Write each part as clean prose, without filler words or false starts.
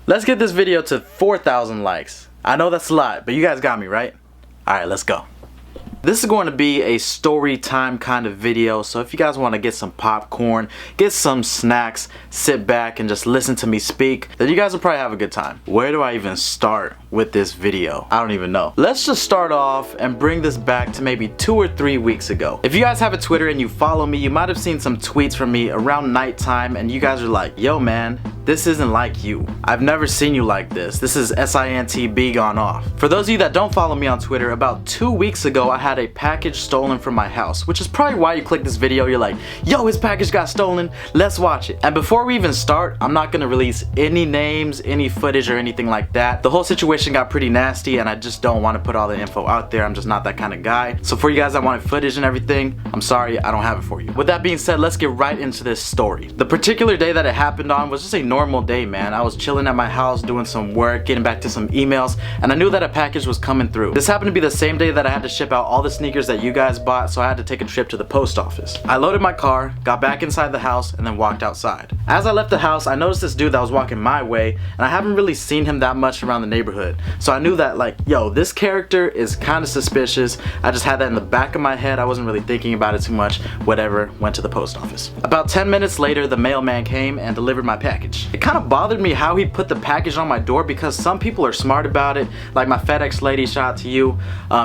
Let's get this video to 4,000 likes. I know that's a lot, but you guys got me, right? Alright, let's go. This is going to be a story time kind of video, so if you guys want to get some popcorn, get some snacks, sit back and just listen to me speak, then you guys will probably have a good time. Where do I even start with this video? I don't even know. Let's just start off and bring this back to maybe 2 or 3 weeks ago. If you guys have a Twitter and you follow me, you might have seen some tweets from me around nighttime and you guys are like, yo man, this isn't like you. I've never seen you like this. This is SINTB gone off. For those of you that don't follow me on Twitter, about 2 weeks ago I had a package stolen from my house, which is probably why you click this video. You're like, yo, his package got stolen, let's watch it. And before we even start, I'm not gonna release any names, any footage or anything like that. The whole situation got pretty nasty and I just don't want to put all the info out there. I'm just not that kind of guy. So for you guys that wanted footage and everything, I'm sorry, I don't have it for you. With that being said, let's get right into this story. The particular day that it happened on was just a normal day, man. I was chilling at my house doing some work, getting back to some emails, and I knew that a package was coming through. This happened to be the same day that I had to ship out all the sneakers that you guys bought, so I had to take a trip to the post office. I loaded my car, got back inside the house, and then walked outside. As I left the house, I noticed this dude that was walking my way, and I haven't really seen him that much around the neighborhood. So I knew that, like, yo, this character is kind of suspicious. I just had that in the back of my head. I wasn't really thinking about it too much. Whatever, went to the post office. About 10 minutes later, the mailman came and delivered my package. It kind of bothered me how he put the package on my door because some people are smart about it. Like my FedEx lady, shout out to you.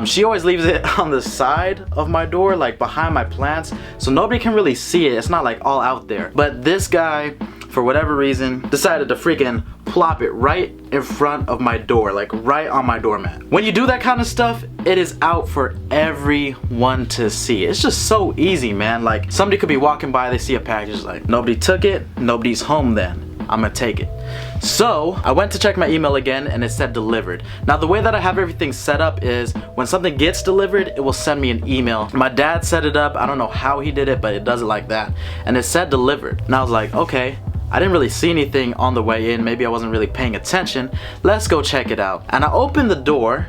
She always leaves it on the side of my door, like behind my plants, so nobody can really see it. It's not like all out there. But this guy, for whatever reason, decided to freaking plop it right in front of my door, like right on my doormat. When you do that kind of stuff, it is out for everyone to see. It's just so easy, man. Like somebody could be walking by, they see a package, like nobody took it, nobody's home then. I'm gonna take it. So I went to check my email again and it said delivered. Now the way that I have everything set up is when something gets delivered, it will send me an email. My dad set it up. I don't know how he did it, but it does it like that. And it said delivered. And I was like, okay, I didn't really see anything on the way in. Maybe I wasn't really paying attention. Let's go check it out. And I opened the door,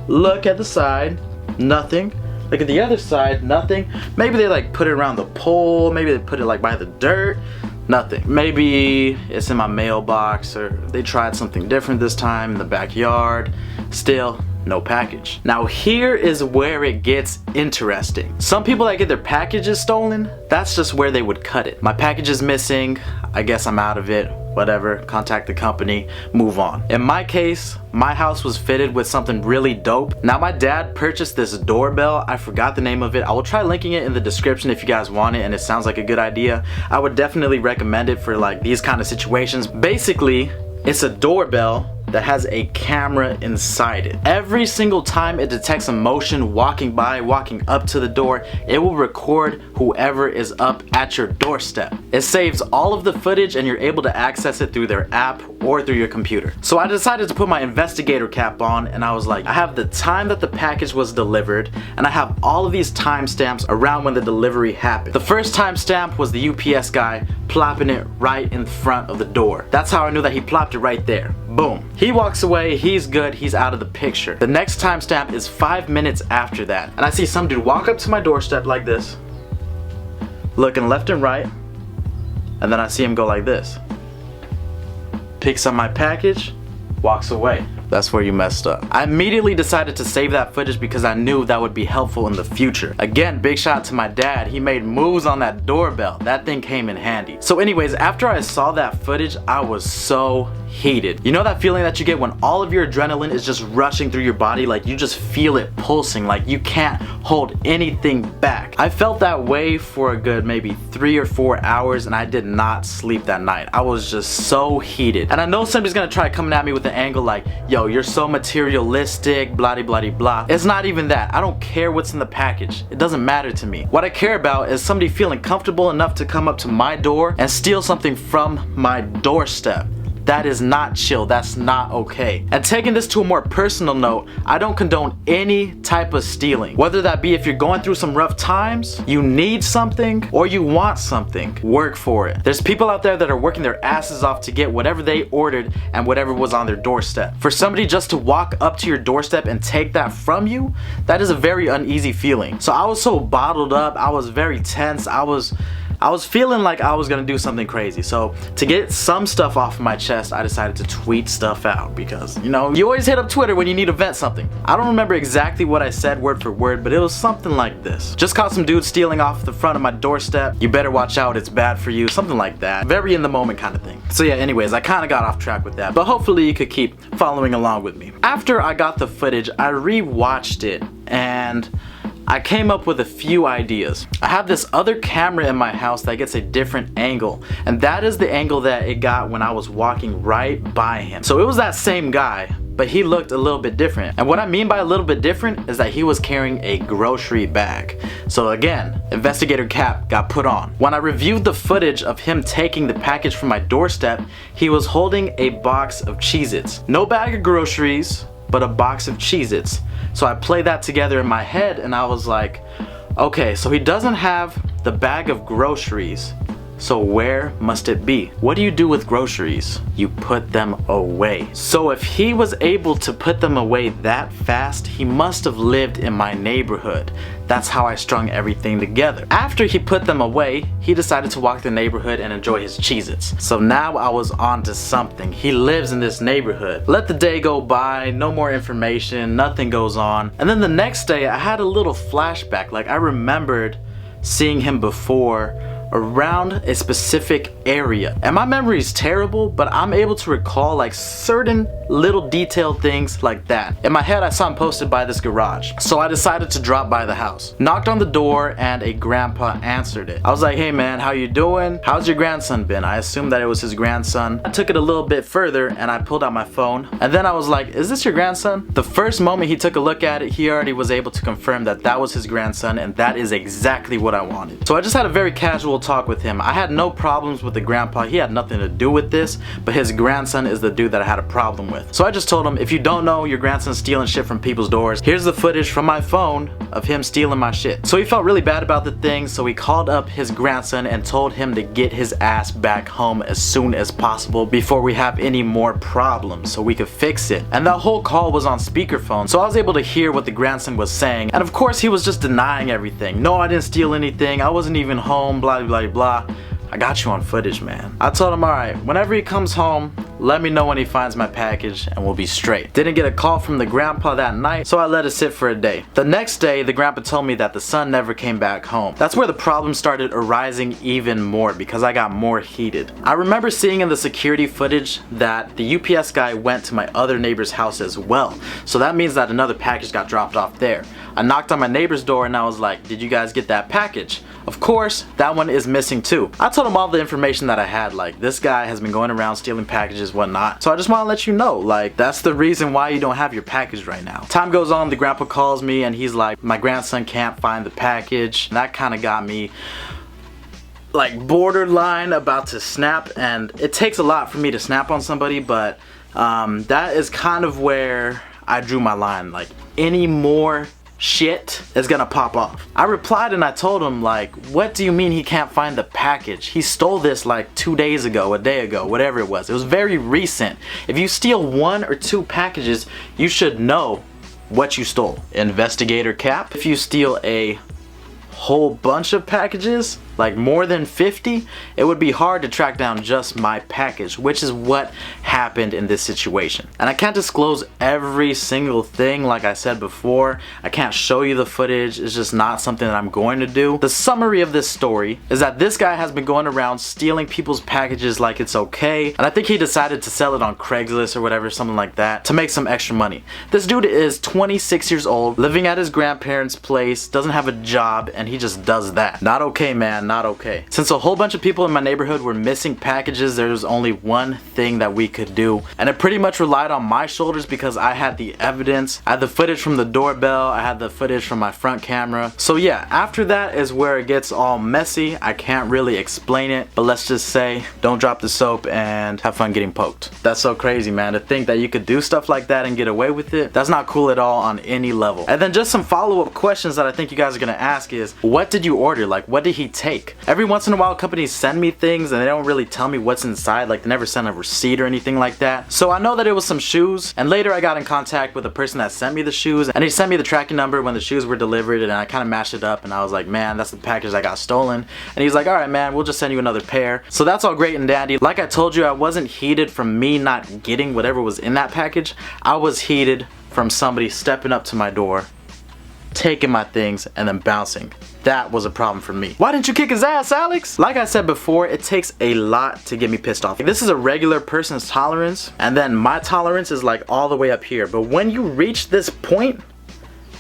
look at the side, nothing. Look at the other side, nothing. Maybe they like put it around the pole. Maybe they put it like by the dirt. Nothing. Maybe it's in my mailbox or they tried something different this time in the backyard. Still, no package. Now here is where it gets interesting. Some people that get their packages stolen, that's just where they would cut it. My package is missing. I guess I'm out of it. Whatever, contact the company, move on. In my case, my house was fitted with something really dope. Now my dad purchased this doorbell. I forgot the name of it. I will try linking it in the description if you guys want it and it sounds like a good idea. I would definitely recommend it for like these kind of situations. Basically, it's a doorbell that has a camera inside it. Every single time it detects a motion walking by, walking up to the door, it will record whoever is up at your doorstep. It saves all of the footage and you're able to access it through their app or through your computer. So I decided to put my investigator cap on and I was like, I have the time that the package was delivered and I have all of these timestamps around when the delivery happened. The first timestamp was the UPS guy plopping it right in front of the door. That's how I knew that he plopped it right there. Boom. He walks away, he's good, he's out of the picture. The next timestamp is 5 minutes after that. And I see some dude walk up to my doorstep like this, looking left and right, and then I see him go like this. Picks up my package, walks away. That's where you messed up. I immediately decided to save that footage because I knew that would be helpful in the future. Again, big shout out to my dad. He made moves on that doorbell. That thing came in handy. So anyways, after I saw that footage, I was so heated. You know that feeling that you get when all of your adrenaline is just rushing through your body, like you just feel it pulsing, like you can't hold anything back. I felt that way for a good maybe 3 or 4 hours and I did not sleep that night. I was just so heated. And I know somebody's gonna try coming at me with an angle like, yo, you're so materialistic, blah blah blah blah. It's not even that. I don't care what's in the package. It doesn't matter to me. What I care about is somebody feeling comfortable enough to come up to my door and steal something from my doorstep. That is not chill. That's not okay. And taking this to a more personal note, I don't condone any type of stealing. Whether that be if you're going through some rough times, you need something, or you want something, work for it. There's people out there that are working their asses off to get whatever they ordered and whatever was on their doorstep. For somebody just to walk up to your doorstep and take that from you, that is a very uneasy feeling. So I was so bottled up. I was very tense. I was I was feeling like I was gonna do something crazy, so to get some stuff off of my chest, I decided to tweet stuff out because, you know, you always hit up Twitter when you need to vent something. I don't remember exactly what I said word for word, but it was something like this. Just caught some dude stealing off the front of my doorstep. You better watch out, it's bad for you. Something like that. Very in the moment kind of thing. So yeah, anyways, I kind of got off track with that, but hopefully you could keep following along with me. After I got the footage, I re-watched it and I came up with a few ideas. I have this other camera in my house that gets a different angle, and that is the angle that it got when I was walking right by him. So it was that same guy, but he looked a little bit different. And what I mean by a little bit different is that he was carrying a grocery bag. So again, investigator cap got put on. When I reviewed the footage of him taking the package from my doorstep, he was holding a box of Cheez-Its. No bag of groceries, but a box of Cheez-Its. So I played that together in my head and I was like, okay, so he doesn't have the bag of groceries. So where must it be? What do you do with groceries? You put them away. So if he was able to put them away that fast, he must have lived in my neighborhood. That's how I strung everything together. After he put them away, he decided to walk the neighborhood and enjoy his Cheez-Its. So now I was on to something. He lives in this neighborhood. Let the day go by, no more information, nothing goes on. And then the next day I had a little flashback. Like I remembered seeing him before around a specific area. And my memory is terrible, but I'm able to recall like certain little detailed things like that. In my head, I saw him posted by this garage. So I decided to drop by the house. Knocked on the door and a grandpa answered it. I was like, hey man, how you doing? How's your grandson been? I assumed that it was his grandson. I took it a little bit further and I pulled out my phone. And then I was like, is this your grandson? The first moment he took a look at it, he already was able to confirm that that was his grandson, and that is exactly what I wanted. So I just had a very casual talk with him. I had no problems with the grandpa. He had nothing to do with this, but his grandson is the dude that I had a problem with. So I just told him, if you don't know your grandson's stealing shit from people's doors, here's the footage from my phone of him stealing my shit. So he felt really bad about the thing, so he called up his grandson and told him to get his ass back home as soon as possible before we have any more problems so we could fix it. And that whole call was on speakerphone, so I was able to hear what the grandson was saying. And of course he was just denying everything. No, I didn't steal anything. I wasn't even home, blah blah blah. I got you on footage, man. I told him, alright, whenever he comes home, let me know when he finds my package and we'll be straight. Didn't get a call from the grandpa that night, so I let it sit for a day. The next day, the grandpa told me that the son never came back home. That's where the problem started arising even more because I got more heated. I remember seeing in the security footage that the UPS guy went to my other neighbor's house as well. So that means that another package got dropped off there. I knocked on my neighbor's door and I was like, did you guys get that package? Of course, that one is missing too. I told him all the information that I had, like this guy has been going around stealing packages, whatnot. So I just want to let you know, like that's the reason why you don't have your package right now. Time goes on, the grandpa calls me and he's like, my grandson can't find the package. And that kind of got me like borderline about to snap, and it takes a lot for me to snap on somebody, but that is kind of where I drew my line. Like any more shit is gonna pop off. I replied and I told him, like, what do you mean he can't find the package? He stole this like 2 days ago, a day ago, whatever it was. It was very recent. If you steal 1 or 2 packages, you should know what you stole. Investigator cap. If you steal a whole bunch of packages, like more than 50, it would be hard to track down just my package, which is what happened in this situation. And I can't disclose every single thing like I said before. I can't show you the footage. It's just not something that I'm going to do. The summary of this story is that this guy has been going around stealing people's packages like it's okay, and I think he decided to sell it on Craigslist or whatever, something like that, to make some extra money. This dude is 26 years old, living at his grandparents' place, doesn't have a job, and he just does that. Not okay, man. Not okay. Since a whole bunch of people in my neighborhood were missing packages, there was only one thing that we could do, and it pretty much relied on my shoulders because I had the evidence. I had the footage from the doorbell, I had the footage from my front camera. So yeah, after that is where it gets all messy. I can't really explain it, but let's just say don't drop the soap and have fun getting poked. That's so crazy, man, to think that you could do stuff like that and get away with it. That's not cool at all on any level. And then just some follow-up questions that I think you guys are gonna ask is, what did you order? Like, what did he take? fake. Every once in a while companies send me things and they don't really tell me what's inside, like they never send a receipt or anything like that. So I know that it was some shoes, and later I got in contact with the person that sent me the shoes, and he sent me the tracking number when the shoes were delivered, and I kind of matched it up and I was like, man, that's the package that got stolen. And he's like, alright man, we'll just send you another pair. So that's all great and dandy. Like I told you, I wasn't heated from me not getting whatever was in that package. I was heated from somebody stepping up to my door, taking my things, and then bouncing. That was a problem for me. Why didn't you kick his ass, Alex? Like I said before, it takes a lot to get me pissed off. This is a regular person's tolerance, and then my tolerance is like all the way up here. But when you reach this point,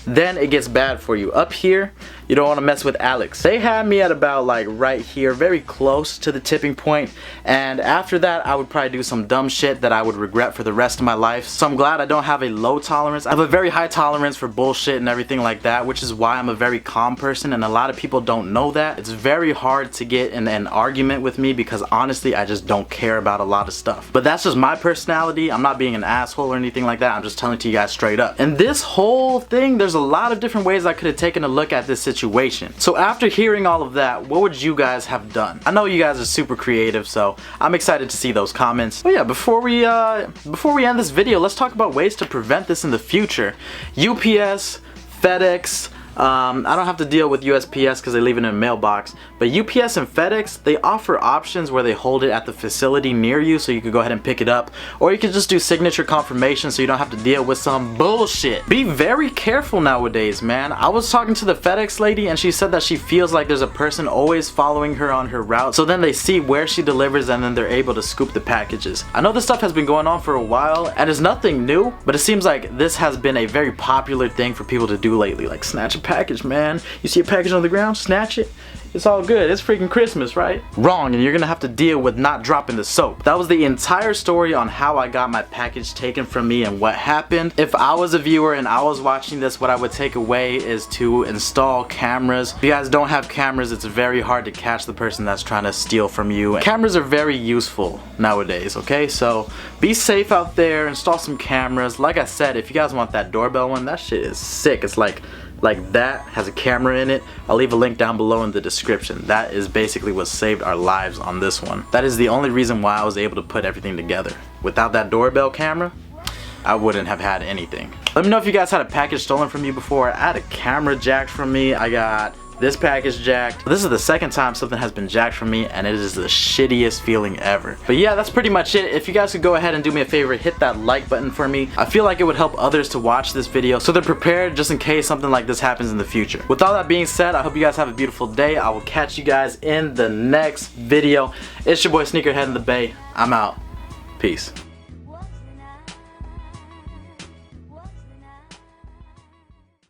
then it gets bad for you. Up here, you don't want to mess with Alex. They had me at about like right here, very close to the tipping point, and after that I would probably do some dumb shit that I would regret for the rest of my life. So I'm glad I don't have a low tolerance. I have a very high tolerance for bullshit and everything like that, which is why I'm a very calm person, and a lot of people don't know that. It's very hard to get in an argument with me because honestly I just don't care about a lot of stuff. But that's just my personality. I'm not being an asshole or anything like that. I'm just telling it to you guys straight up. And this whole thing, there's a lot of different ways I could have taken a look at this situation. So after hearing all of that, what would you guys have done? I know you guys are super creative, so I'm excited to see those comments. But yeah, before we end this video, let's talk about ways to prevent this in the future. UPS, FedEx, I don't have to deal with USPS because they leave it in a mailbox, but UPS and FedEx, they offer options where they hold it at the facility near you so you can go ahead and pick it up, or you can just do signature confirmation so you don't have to deal with some bullshit. Be very careful nowadays, man. I was talking to the FedEx lady and she said that she feels like there's a person always following her on her route, so then they see where she delivers and then they're able to scoop the packages. I know this stuff has been going on for a while and it's nothing new, but it seems like this has been a very popular thing for people to do lately, like snatch a package, man. You see a package on the ground, snatch it. It's all good. It's freaking Christmas, right? Wrong, and you're gonna have to deal with not dropping the soap. That was the entire story on how I got my package taken from me and what happened. If I was a viewer and I was watching this, what I would take away is to install cameras. If you guys don't have cameras, it's very hard to catch the person that's trying to steal from you. Cameras are very useful nowadays, okay? So be safe out there, install some cameras. Like I said, if you guys want that doorbell one, that shit is sick. It's like that, has a camera in it. I'll leave a link down below in the description. That is basically what saved our lives on this one. That is the only reason why I was able to put everything together. Without that doorbell camera, I wouldn't have had anything. Let me know if you guys had a package stolen from you before. I had a camera jacked from me. I got this package jacked. This is the second time something has been jacked from me, and it is the shittiest feeling ever. But yeah, that's pretty much it. If you guys could go ahead and do me a favor, hit that like button for me. I feel like it would help others to watch this video so they're prepared just in case something like this happens in the future. With all that being said, I hope you guys have a beautiful day. I will catch you guys in the next video. It's your boy SneakerHeadInTheBay. I'm out. Peace.